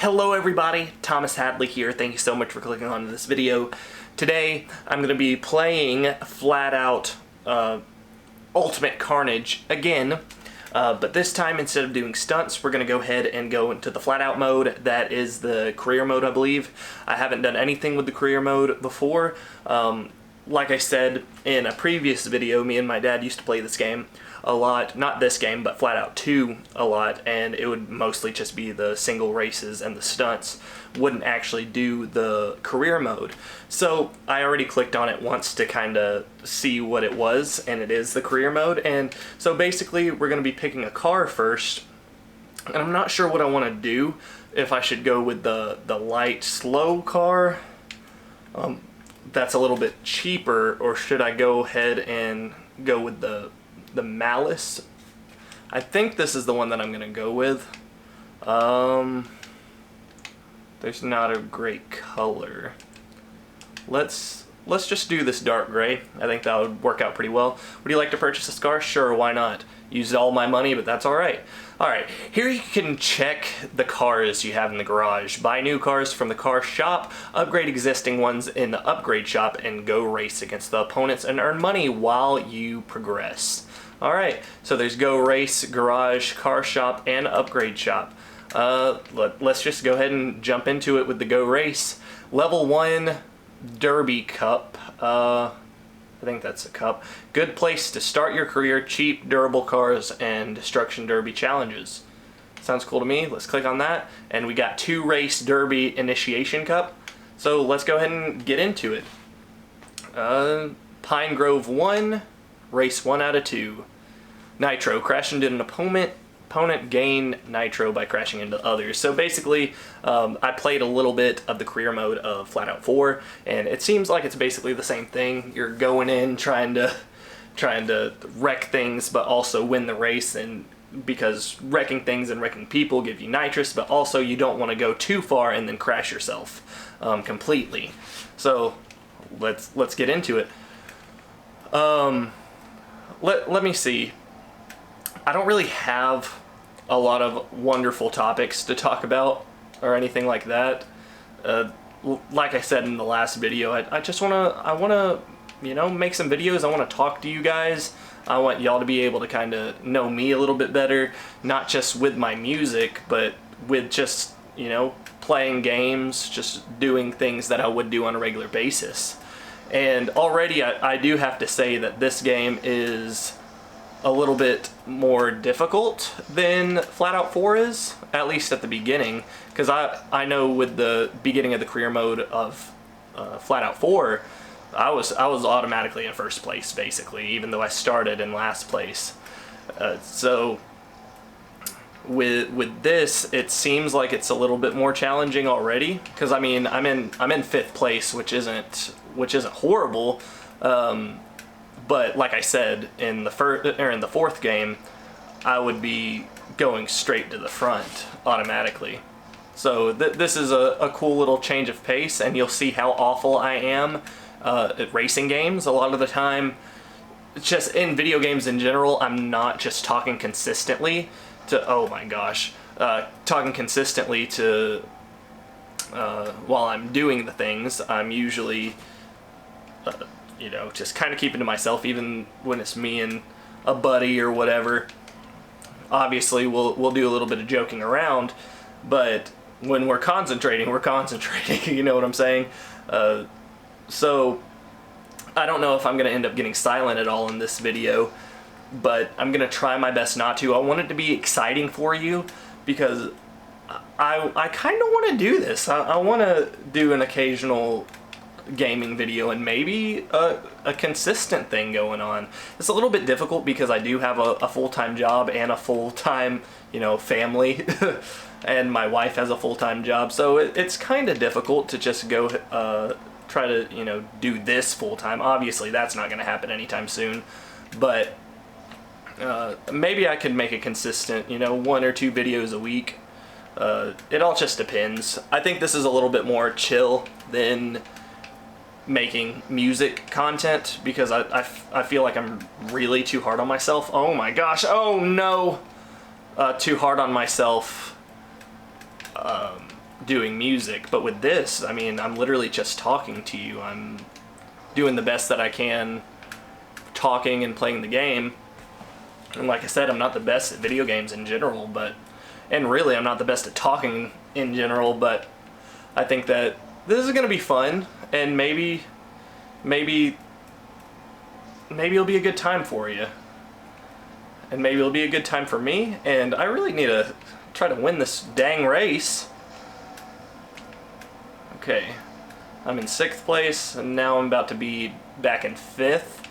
Hello everybody, Thomas Hadley here. Thank you so much for clicking on this video. Today I'm going to be playing FlatOut Ultimate Carnage again, but this time instead of doing stunts we're going to go ahead and go into the FlatOut mode. That is the career mode, I believe. I haven't done anything with the career mode before. Like I said in a previous video, me and my dad used to play this game a lot. Not this game, but FlatOut 2 a lot, and it would mostly just be the single races and the stunts. Wouldn't actually do the career mode. So I already clicked on it once to kind of see what it was, and it is the career mode. And so basically we're going to be picking a car first, and I'm not sure what I want to do. If I should go with the light slow car, that's a little bit cheaper, or should I go ahead and go with the Malice? I think this is the one that I'm gonna go with. There's not a great color. Let's just do this dark gray. I think that would work out pretty well. Would you like to purchase this car? Sure, why not? Used all my money, but that's alright. Alright, here you can check the cars you have in the garage. Buy new cars from the car shop, upgrade existing ones in the upgrade shop, and go race against the opponents and earn money while you progress. Alright, so there's go race, garage, car shop, and upgrade shop. Let's just go ahead and jump into it with the go race. Level 1 Derby Cup. I think that's a cup. Good place to start your career, cheap, durable cars, and destruction derby challenges. Sounds cool to me. Let's click on that. And we got 2 race derby initiation cup. So let's go ahead and get into it. Pine Grove 1, race 1 out of 2. Nitro, crash into an opponent, gain nitro by crashing into others. So basically, I played a little bit of the career mode of FlatOut 4, and it seems like it's basically the same thing. You're going in trying to wreck things, but also win the race, and because wrecking things and wrecking people give you nitrous, but also you don't want to go too far and then crash yourself completely. So let's get into it. Let me see. I don't really have a lot of wonderful topics to talk about or anything like that. Like I said in the last video, I wanna, you know, make some videos. I want to talk to you guys. I want y'all to be able to kind of know me a little bit better, not just with my music, but with just, you know, playing games, just doing things that I would do on a regular basis. And already I do have to say that this game is a little bit more difficult than FlatOut 4 is, at least at the beginning, because I know with the beginning of the career mode of FlatOut 4, I was automatically in first place, basically, even though I started in last place. So with this, it seems like it's a little bit more challenging already, because I mean I'm in 5th place, which isn't horrible. But like I said, in the 4th game, I would be going straight to the front automatically. So this is a cool little change of pace, and you'll see how awful I am at racing games a lot of the time. It's just in video games in general, I'm not just talking consistently to, oh my gosh, talking consistently to while I'm doing the things. I'm usually you know, just kind of keeping to myself, even when it's me and a buddy or whatever. Obviously, we'll do a little bit of joking around, but when we're concentrating, you know what I'm saying? So, I don't know if I'm going to end up getting silent at all in this video, but I'm going to try my best not to. I want it to be exciting for you, because I kind of want to do this. I want to do an occasional gaming video and maybe a consistent thing going on. It's a little bit difficult because I do have a full-time job and a full-time, you know, family and my wife has a full-time job, so it's kind of difficult to just go try to, you know, do this full-time. Obviously that's not going to happen anytime soon, but maybe I could make a consistent, you know, 1 or 2 videos a week. It all just depends. I think this is a little bit more chill than making music content, because I feel like I'm really too hard on myself. Oh my gosh, oh no! Too hard on myself doing music. But with this, I mean, I'm literally just talking to you. I'm doing the best that I can talking and playing the game. And like I said, I'm not the best at video games in general, and really I'm not the best at talking in general, but I think that this is gonna be fun, and maybe it'll be a good time for you. And maybe it'll be a good time for me, and I really need to try to win this dang race. Okay, I'm in 6th place, and now I'm about to be back in 5th.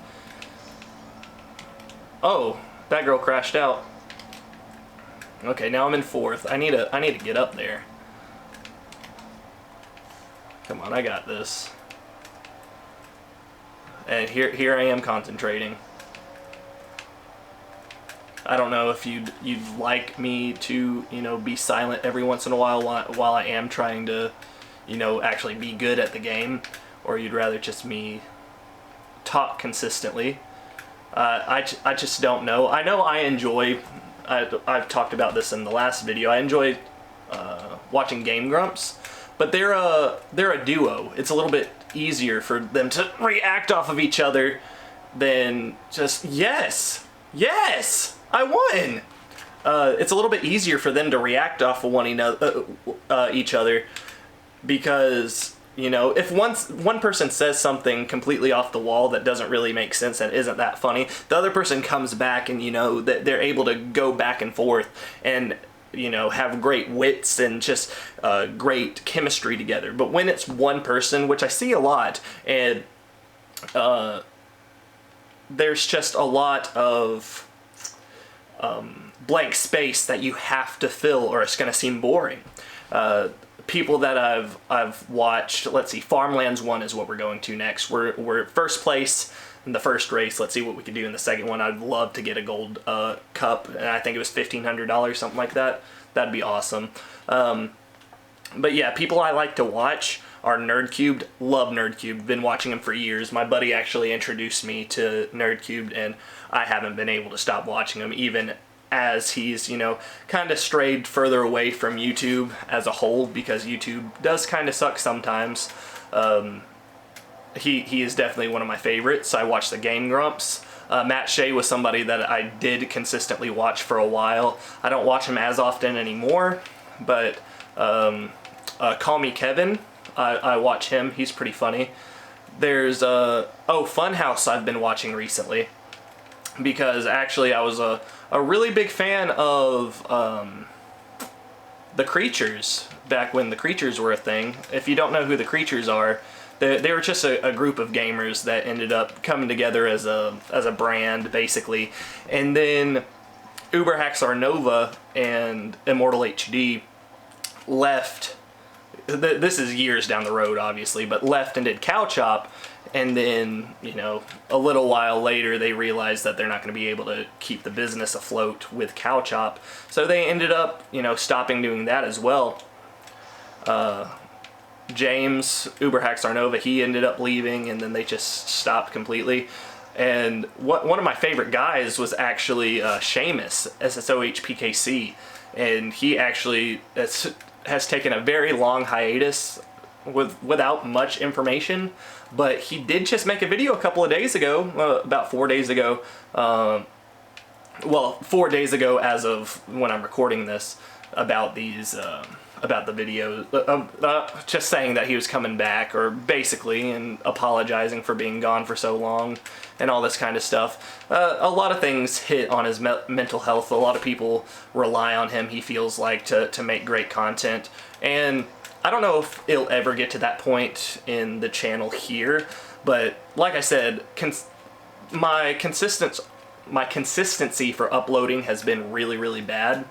Oh, that girl crashed out. Okay, now I'm in 4th. I need to get up there. Come on, I got this. And here I am concentrating. I don't know if you'd like me to, you know, be silent every once in a while I am trying to, you know, actually be good at the game, or you'd rather just me talk consistently. I just don't know. I know I enjoy, I've talked about this in the last video, I enjoy watching Game Grumps, but they're a duo. It's a little bit easier for them to react off of each other than just, yes, I won! It's a little bit easier for them to react off of each other, because, you know, if one person says something completely off the wall that doesn't really make sense and isn't that funny, the other person comes back and, you know, they're able to go back and forth and, you know, have great wits and just great chemistry together. But when it's one person, which I see a lot, and there's just a lot of blank space that you have to fill, or it's going to seem boring. People that I've watched, let's see, Farmlands 1 is what we're going to next. We're first place in the first race. Let's see what we can do in the second one. I'd love to get a gold cup, and I think it was $1,500, something like that. That'd be awesome. But yeah, people I like to watch are Nerdcubed. Love Nerdcubed. Been watching him for years. My buddy actually introduced me to Nerdcubed, and I haven't been able to stop watching him, even as he's, you know, kind of strayed further away from YouTube as a whole, because YouTube does kind of suck sometimes. He is definitely one of my favorites. I watch the Game Grumps. Matt Shea was somebody that I did consistently watch for a while. I don't watch him as often anymore, but Call Me Kevin, I watch him. He's pretty funny. There's Funhouse I've been watching recently, because actually I was a really big fan of the Creatures, back when the Creatures were a thing. If you don't know who the Creatures are, they were just a group of gamers that ended up coming together as a brand, basically. And then Uberhaxar Nova and Immortal HD left. This is years down the road, obviously, but left and did Cow Chop. And then, you know, a little while later, they realized that they're not going to be able to keep the business afloat with Cow Chop. So they ended up, you know, stopping doing that as well. James, Uberhaxar Nova, he ended up leaving, and then they just stopped completely. And one of my favorite guys was actually Seamus, SSOHPKC. And he actually has taken a very long hiatus without much information, but he did just make a video a couple of days ago, about 4 days ago, well, 4 days ago as of when I'm recording this, about these, about the video, just saying that he was coming back, or basically, and apologizing for being gone for so long, and all this kind of stuff. A lot of things hit on his mental health. A lot of people rely on him, he feels like, to make great content, and I don't know if it'll ever get to that point in the channel here, but like I said, my consistency for uploading has been really, really bad,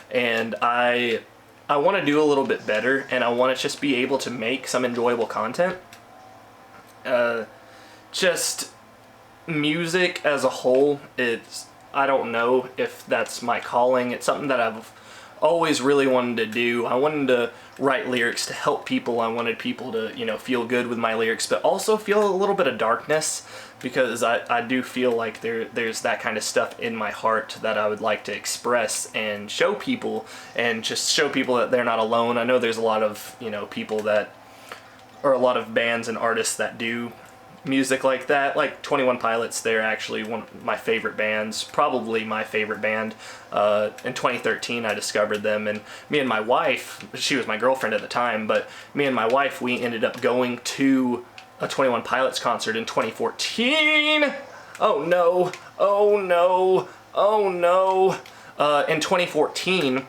and I want to do a little bit better, and I want to just be able to make some enjoyable content. Just music as a whole, I don't know if that's my calling. It's something that I've always really wanted to do. I wanted to write lyrics to help people. I wanted people to, you know, feel good with my lyrics, but also feel a little bit of darkness, because I do feel like there's that kind of stuff in my heart that I would like to express and show people, and just show people that they're not alone. I know there's a lot of, you know, people that, or a lot of bands and artists that do music like that, like 21 Pilots. They're actually one of my favorite bands, probably my favorite band. In 2013 I discovered them, and me and my wife, she was my girlfriend at the time, but me and my wife, we ended up going to a 21 Pilots concert in 2014. Oh no, oh no, oh no. In 2014,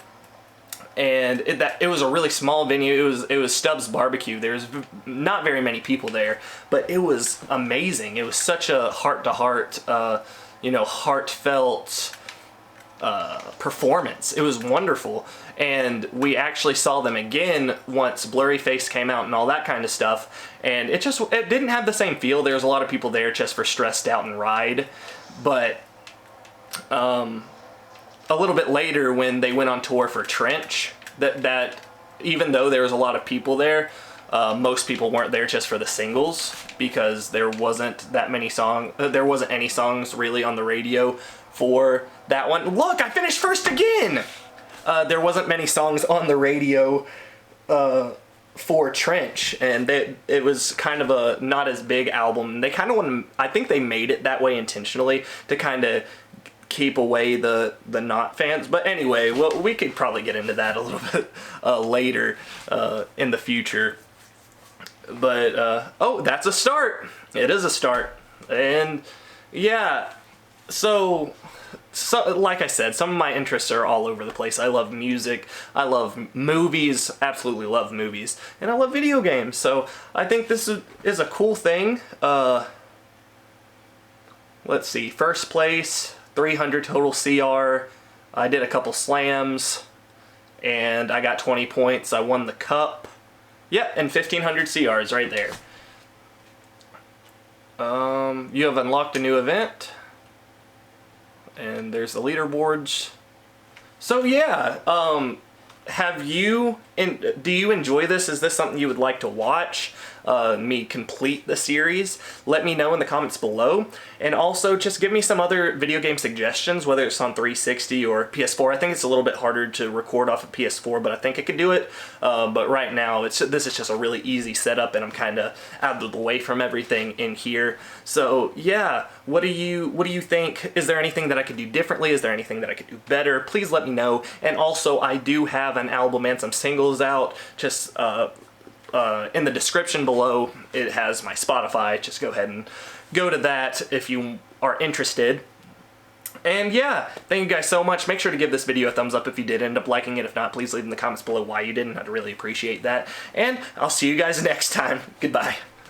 and it was a really small venue. It was Stubbs Barbecue. There's not very many people there, but it was amazing. It was such a heart-to-heart, you know, heartfelt performance. It was wonderful, and we actually saw them again once Blurry Face came out and all that kind of stuff, and it didn't have the same feel. There was a lot of people there just for Stressed Out and Ride, but a little bit later when they went on tour for Trench, that even though there was a lot of people there, most people weren't there just for the singles, because there wasn't any songs really on the radio for that one. Look, I finished first again! There wasn't many songs on the radio for Trench, and it was kind of a not as big album. They kind of I think they made it that way intentionally to kind of keep away the not fans. But anyway, well, we could probably get into that a little bit later in the future. But oh, that's a start. It is a start. And yeah, so like I said, some of my interests are all over the place. I love music, I love movies, absolutely love movies, and I love video games. So I think this is a cool thing. Let's see, first place, 300 total CR. I did a couple slams, and I got 20 points. I won the cup. Yep, and 1500 CRs right there. You have unlocked a new event, and there's the leaderboards. So yeah, do you enjoy this? Is this something you would like to watch? Me complete the series? Let me know in the comments below, and also just give me some other video game suggestions, whether it's on 360 or PS4. I think it's a little bit harder to record off of PS4, but I think I could do it. But right now, this is just a really easy setup, and I'm kind of out of the way from everything in here. So yeah, what do you think? Is there anything that I could do differently? Is there anything that I could do better? Please let me know. And also, I do have an album and some singles out. Just in the description below, it has my Spotify. Just go ahead and go to that if you are interested. And yeah, thank you guys so much. Make sure to give this video a thumbs up if you did end up liking it. If not, please leave in the comments below why you didn't. I'd really appreciate that. And I'll see you guys next time. Goodbye.